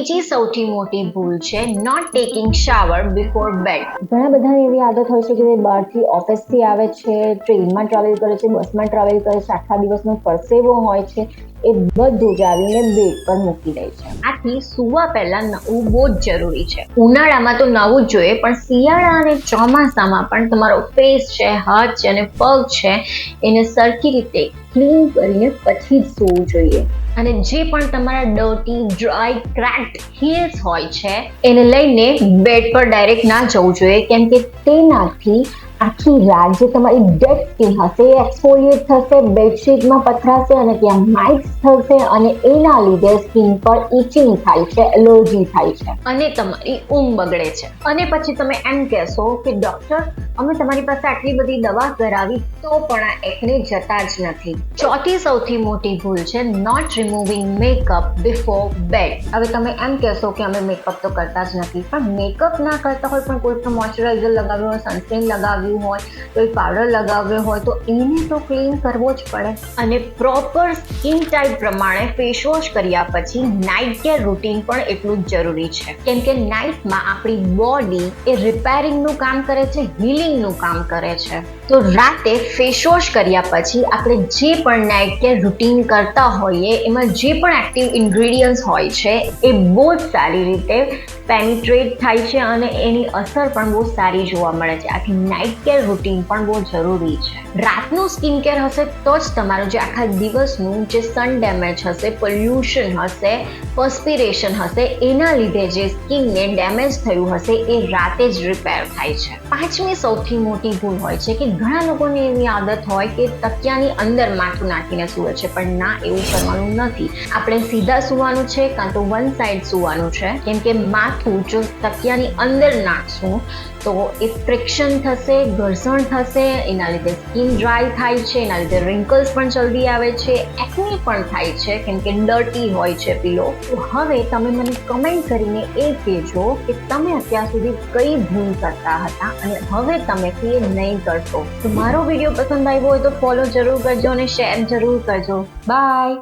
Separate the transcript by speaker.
Speaker 1: બીજી સૌથી મોટી ભૂલ છે not taking shower before bed.
Speaker 2: ઘણા બધાની એવી આદત હોય છે કે બહારથી ઓફિસથી આવે છે, ટ્રેનમાં ટ્રાવેલ કરે છે, બસમાં ટ્રાવેલ કરે છે, આખા દિવસનો પરસેવો હોય છે, એ બધું જ આવીને બેડ પર મૂકી દે છે.
Speaker 1: આથી સૂવા પહેલા નવું બહુ જ જરૂરી છે. ઉનાળામાં તો નવું જ જોઈએ, પણ શિયાળા અને ચોમાસામાં પણ તમારો ફેસ છે, હાથ છે અને પગ છે એને સરખી રીતે ક્લીન કરીને પછી જ સૂવું જોઈએ. અને જે પણ તમારા ડર્ટી, ડ્રાય, ક્રેક્ડ હીલ્સ હોય છે એને લઈને બેડ પર ડાયરેક્ટ ના જવું જોઈએ,
Speaker 2: કેમ કે તેનાથી આખી રાત જે તમારી ડેડ સ્કિન હશે એ એક્સફોલિએટ થશે, બેડશીટમાં પથરાશે અને ત્યાં માઇટ્સ થશે અને એના લીધે સ્કિન પર ઇચિંગ થાય છે, એલર્જી થાય છે
Speaker 1: અને તમારી ઊંઘ બગડે છે. અને પછી તમે એમ કહેશો કે ડોક્ટર, અમે તમારી પાસે આટલી બધી દવા કરાવી તો પણ આ એકને જતા જ નથી. ચોથી સૌથી મોટી ભૂલ છે not removing makeup before bed. હવે તમે એમ કહેશો કે અમે મેકઅપ તો કરતા જ નથી, પણ મેકઅપ ના કરતા હોય પણ કોઈ પણ મોઇશ્ચરાઇઝર લગાવ્યું હોય, સનસ્ક્રીન લગાવ્યું હોય, કોઈ પાવડર લગાવ્યો હોય તો એને તો ક્લીન કરવો જ પડે. અને પ્રોપર સ્કિન ટાઈપ પ્રમાણે ફેસ વોશ કર્યા પછી નાઇટ કેર રૂટીન પણ એટલું જ જરૂરી છે. કેમ કે નાઇટમાં આપણી બોડી એ રિપેરિંગનું કામ કરે છે, હીલિંગનું કામ કરે છે. તો રાતે ફેસ વોશ કર્યા પછી આપણે જે પણ નાઇટ કેર રૂટીન કરતા હોઈએ એમાં જે પણ એક્ટિવ ઇન્ગ્રેડિયન્ટ્સ હોય છે એ બહુ જ સારી રીતે પેનિટ્રેટ થાય છે અને એની અસર પણ બહુ સારી જોવા મળે છે. આથી નાઇટ કેર રૂટીન પણ બહુ જરૂરી છે. રાતનું સ્કિન કેર હશે તો જ તમારું જે આખા દિવસનું જે સન ડેમેજ હશે, પોલ્યુશન હશે, પર્સ્પિરેશન હશે, એના લીધે જે સ્કિનને ડેમેજ થયું હશે એ રાતે જ રિપેર થાય છે. પાંચમી સૌથી મોટી ભૂલ હોય છે કે ઘણા લોકોને એવી આદત હોય કે તકિયાની અંદર માથું નાખીને સૂવે છે, પણ ના, એવું કરવાનું નથી. આપણે સીધા સૂવાનું છે કાં તો વન સાઈડ સૂવાનું છે. કેમ કે માથું જો તકિયાની અંદર નાખશું તો એ ફ્રિક્શન થશે, ઘર્ષણ થશે, એના લીધે સ્કિન ડ્રાય થાય છે, એના લીધે રિંકલ્સ પણ જલ્દી આવે છે, એક્ને પણ થાય છે કેમ કે ડર્ટી હોય છે પીલો. તો હવે તમે મને કમેન્ટ કરીને એ કહેજો કે તમે અત્યાર સુધી કઈ ભૂલ કરતા હતા અને હવે તમે એ નહીં કરશો. તો મારો વિડીયો પસંદ આવ્યો હોય તો ફોલો જરૂર કરજો અને શેર જરૂર કરજો. બાય.